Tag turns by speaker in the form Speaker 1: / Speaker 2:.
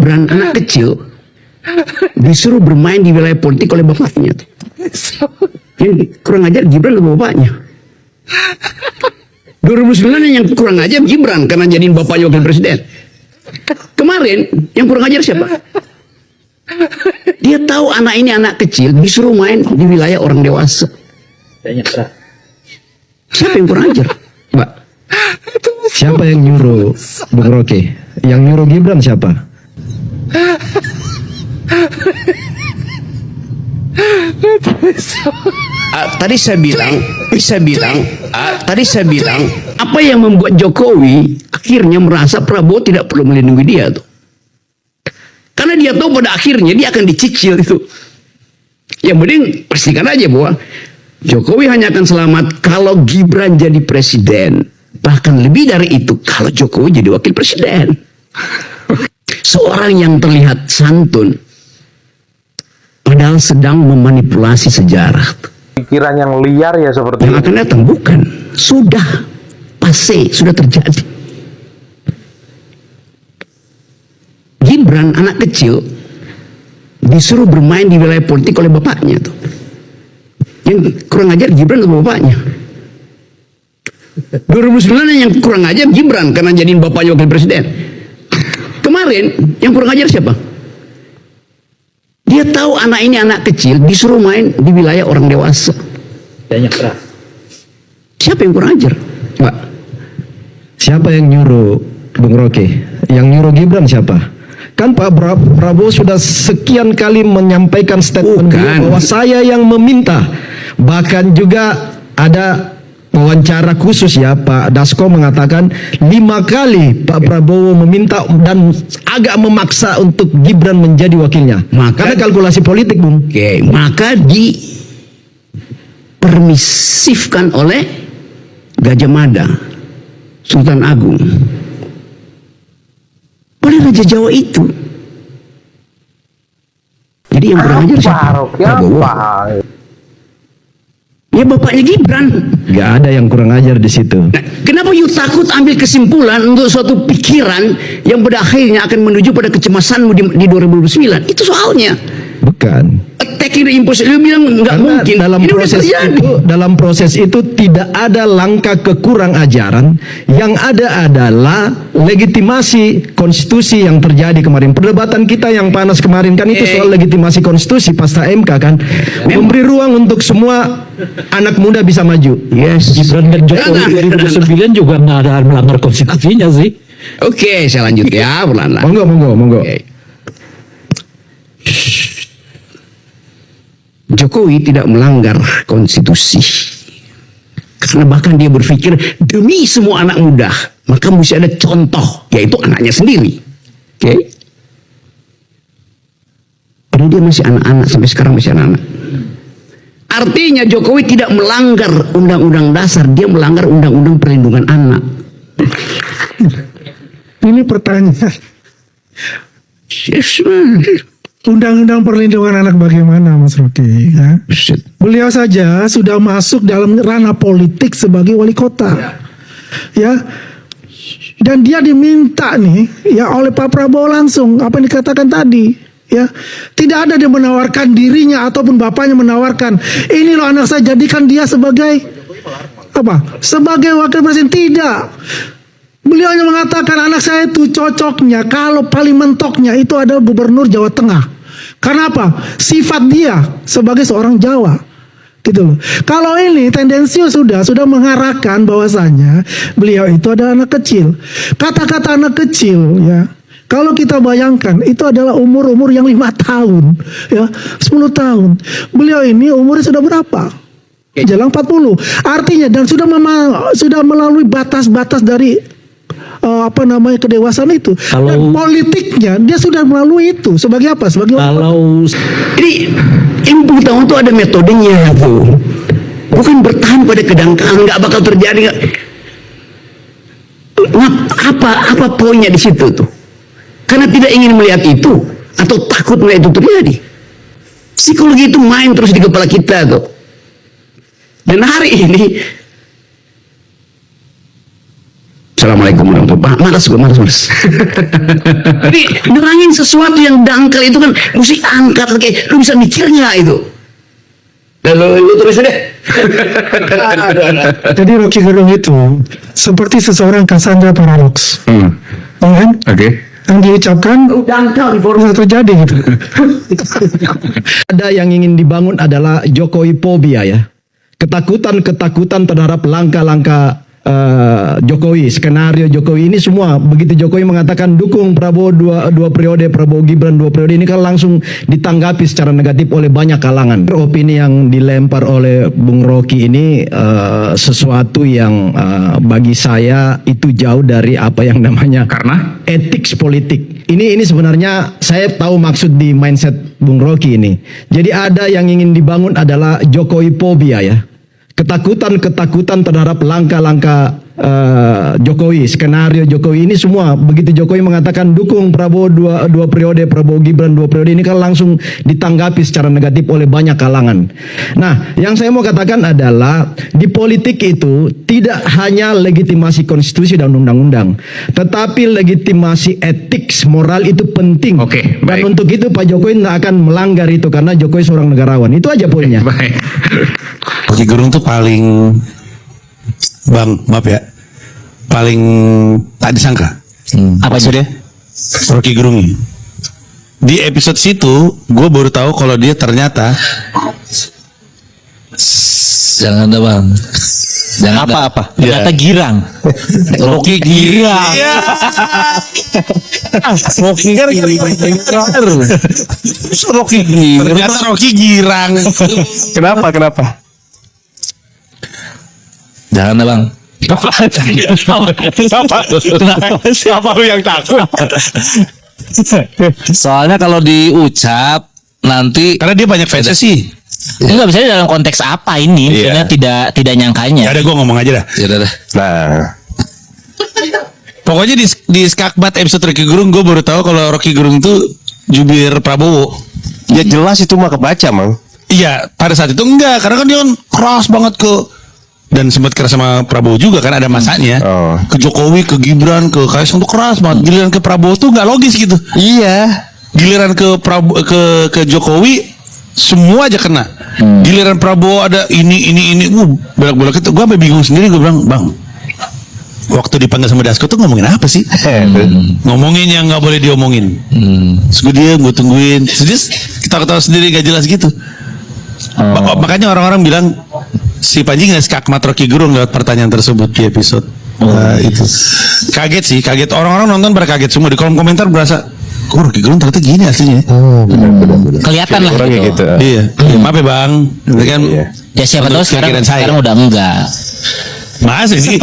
Speaker 1: Gibran anak kecil disuruh bermain di wilayah politik oleh bapaknya. Yang kurang ajar Gibran oleh bapaknya. 2009 yang kurang ajar Gibran karena jadiin bapaknya wakil presiden. Kemarin yang kurang ajar siapa? Dia tahu anak ini anak kecil disuruh main di wilayah orang dewasa. Siapa yang kurang ajar, Mbak?
Speaker 2: Siapa yang nyuruh Bung Rocky? Yang nyuruh Gibran siapa?
Speaker 1: Tadi saya bilang, apa yang membuat Jokowi akhirnya merasa Prabowo tidak perlu melindungi dia tuh? Karena dia tahu pada akhirnya dia akan dicicil itu. Yang penting pastikan aja bahwa Jokowi hanya akan selamat kalau Gibran jadi presiden. Bahkan lebih dari itu kalau Jokowi jadi wakil presiden. Seorang yang terlihat santun padahal sedang memanipulasi sejarah.
Speaker 3: Pikiran yang liar ya seperti
Speaker 1: yang akan datang bukan, sudah pasti sudah terjadi. Gibran anak kecil disuruh bermain di wilayah politik oleh bapaknya tuh. Yang kurang ajar Gibran oleh bapaknya. 2009 yang kurang ajar Gibran karena jadiin bapaknya wakil presiden. Kemarin yang kurang ajar siapa? Dia tahu anak ini anak kecil disuruh main di wilayah orang dewasa. Siapa yang kurang ajar, Pak?
Speaker 2: Siapa yang nyuruh Bung Rocky? Yang nyuruh Gibran siapa? Kan Pak Prabowo sudah sekian kali menyampaikan statement bahwa saya yang meminta. Bahkan juga ada wawancara khusus ya, Pak Dasko mengatakan 5 kali Pak Prabowo meminta dan agak memaksa untuk Gibran menjadi wakilnya. Karena kalkulasi politik, Bung.
Speaker 1: Maka dipermisifkan oleh Gajah Mada, Sultan Agung, oleh Raja Jawa itu. Jadi yang kurang ajar siapa? Prabowo. Ya bapaknya Gibran.
Speaker 2: Gak ada yang kurang ajar di situ.
Speaker 1: Nah, kenapa you takut ambil kesimpulan untuk suatu pikiran yang pada akhirnya akan menuju pada kecemasanmu di 2009? Itu soalnya.
Speaker 2: Bukan.
Speaker 1: Attacking the impossible. Lu bilang nggak mungkin.
Speaker 2: Dalam proses itu tidak ada langkah kekurang ajaran. Yang ada adalah legitimasi konstitusi yang terjadi kemarin. Perdebatan kita yang panas kemarin kan itu soal legitimasi konstitusi pasca MK kan. Memberi ruang untuk semua anak muda bisa maju.
Speaker 1: Yes.
Speaker 4: Gibran dan Jokowi 2009 juga nggak ada melanggar konstitusinya sih.
Speaker 1: Oke, saya lanjut ya, pelan-pelan.
Speaker 2: Monggo.
Speaker 1: Jokowi tidak melanggar konstitusi. Karena bahkan dia berpikir demi semua anak muda, maka mesti ada contoh, yaitu anaknya sendiri. Oke? Padahal dia masih anak-anak, sampai sekarang masih anak-anak. Artinya Jokowi tidak melanggar undang-undang dasar, dia melanggar undang-undang perlindungan anak.
Speaker 5: Ini pertanyaan.
Speaker 1: Yes,
Speaker 5: Undang-undang perlindungan anak bagaimana, Mas Rocky? Ya? Beliau saja sudah masuk dalam ranah politik sebagai wali kota, ya. Dan dia diminta nih, ya oleh Pak Prabowo langsung apa yang dikatakan tadi, ya. Tidak ada dia menawarkan dirinya ataupun bapaknya menawarkan, ini loh anak saya, jadikan dia sebagai apa? Sebagai wakil presiden. Tidak. Beliau hanya mengatakan anak saya itu cocoknya kalau paling mentoknya itu adalah gubernur Jawa Tengah. Karena apa? Sifat dia sebagai seorang Jawa. Gitu loh. Kalau ini tendensius sudah mengarahkan bahwasanya beliau itu adalah anak kecil. Kata-kata anak kecil ya. Kalau kita bayangkan itu adalah umur-umur yang 5 tahun, ya, 10 tahun. Beliau ini umurnya sudah berapa? Jelang 40. Artinya dan sudah melalui batas-batas dari kedewasaan itu. Dan politiknya dia sudah melalui itu sebagai apa? Sebagai
Speaker 1: jadi ilmu pengetahuan itu ada metodenya tuh. Bukan bertahan pada kedangkalan, nggak bakal terjadi. Apa poinnya di situ tuh? Karena tidak ingin melihat itu atau takut melihat itu terjadi. Psikologi itu main terus di kepala kita tuh. Dan hari ini Assalamualaikum warahmatullahi wabarakatuh. Malas. Jadi nerangin sesuatu yang dangkal itu kan mesti angkat kayak lu bisa mikir nggak itu? Lu terus deh.
Speaker 5: Jadi Rocky Gerung itu seperti seseorang Cassandra Paradox, ya kan?
Speaker 3: Oke.
Speaker 5: Yang diucapkan
Speaker 1: Dangkal di
Speaker 5: bisa terjadi gitu.
Speaker 2: Ada yang ingin dibangun adalah Jokowi phobia ya. Ketakutan terhadap langkah-langkah Jokowi, skenario Jokowi ini semua. Begitu Jokowi mengatakan dukung Prabowo dua periode, Prabowo Gibran 2 periode, ini kan langsung ditanggapi secara negatif oleh banyak kalangan. Opini yang dilempar oleh Bung Rocky ini sesuatu yang bagi saya itu jauh dari apa yang namanya
Speaker 3: Karena
Speaker 2: etik politik. Ini sebenarnya saya tahu maksud di mindset Bung Rocky ini. Jadi ada yang ingin dibangun adalah Jokowi phobia ya. Ketakutan terhadap langkah-langkah Jokowi, skenario Jokowi ini semua. Begitu Jokowi mengatakan dukung Prabowo dua periode, Prabowo Gibran 2 periode, ini kan langsung ditanggapi secara negatif oleh banyak kalangan. Nah, yang saya mau katakan adalah di politik itu tidak hanya legitimasi konstitusi dan undang-undang, tetapi legitimasi etik, moral itu penting.
Speaker 3: Oke,
Speaker 2: Dan
Speaker 3: baik.
Speaker 2: untuk itu Pak Jokowi tidak akan melanggar itu karena Jokowi seorang negarawan. Itu aja poinnya.
Speaker 3: baik.
Speaker 6: Rocky Gerung tuh paling, Bang, maaf ya, paling tak disangka.
Speaker 4: Apa itu dia?
Speaker 6: Rocky Gerung ini. Di episode situ, gue baru tahu kalau dia ternyata
Speaker 7: Jangan ada bang. Jangan ada.
Speaker 4: Apa? Ternyata girang.
Speaker 6: Rocky Girang.
Speaker 4: Rocky girang.
Speaker 6: Rocky Girang. Ternyata Rocky Girang.
Speaker 3: Kenapa?
Speaker 7: Jangan ada bang.
Speaker 3: Siapa lu yang takut?
Speaker 7: Soalnya kalau diucap nanti
Speaker 6: Karena dia banyak fansnya sih.
Speaker 4: Enggak bisa dalam konteks apa ini? Misalnya tidak nyangkanya.
Speaker 6: Ya udah gue ngomong aja dah.
Speaker 7: ya udah dah.
Speaker 3: Nah,
Speaker 6: Pokoknya di Skakmat episode Rocky Gerung, gue baru tahu kalau Rocky Gerung tuh jubir Prabowo.
Speaker 3: ya jelas itu mah kebaca, Mang.
Speaker 6: Iya, pada saat itu enggak, karena kan dia kan keras banget dan sempat keras sama Prabowo juga kan ada masanya.
Speaker 3: Oh.
Speaker 6: Ke Jokowi, ke Gibran, ke Kaisang tuh keras banget. Giliran ke Prabowo tuh nggak logis gitu.
Speaker 3: Iya.
Speaker 6: Giliran ke ke Jokowi semua aja kena. Giliran Prabowo ada ini belak-belak itu. Gue sampai bingung sendiri, gue bilang, "Bang, waktu dipanggil sama Dasko tuh ngomongin apa sih?" Ngomongin yang nggak boleh diomongin. Terus gue diam, gue tungguin. Terus kita ketawa sendiri gak jelas gitu. Makanya orang-orang bilang si Panji nggak skakmat Rocky Gerung lewat pertanyaan tersebut di episode. Itu kaget sih, kaget. Orang-orang nonton pada kaget semua. Di kolom komentar berasa, kok Rocky Gerung ternyata gini aslinya.
Speaker 3: Benar.
Speaker 4: Kelihatan lah
Speaker 3: Orangnya
Speaker 4: gitu.
Speaker 3: gitu.
Speaker 6: Iya, maaf ya Bang. Itu kan
Speaker 3: Iya.
Speaker 4: Ya siapa tahu
Speaker 6: Menurut
Speaker 4: sekarang
Speaker 6: pikiran saya.
Speaker 4: udah enggak.
Speaker 6: masa sih.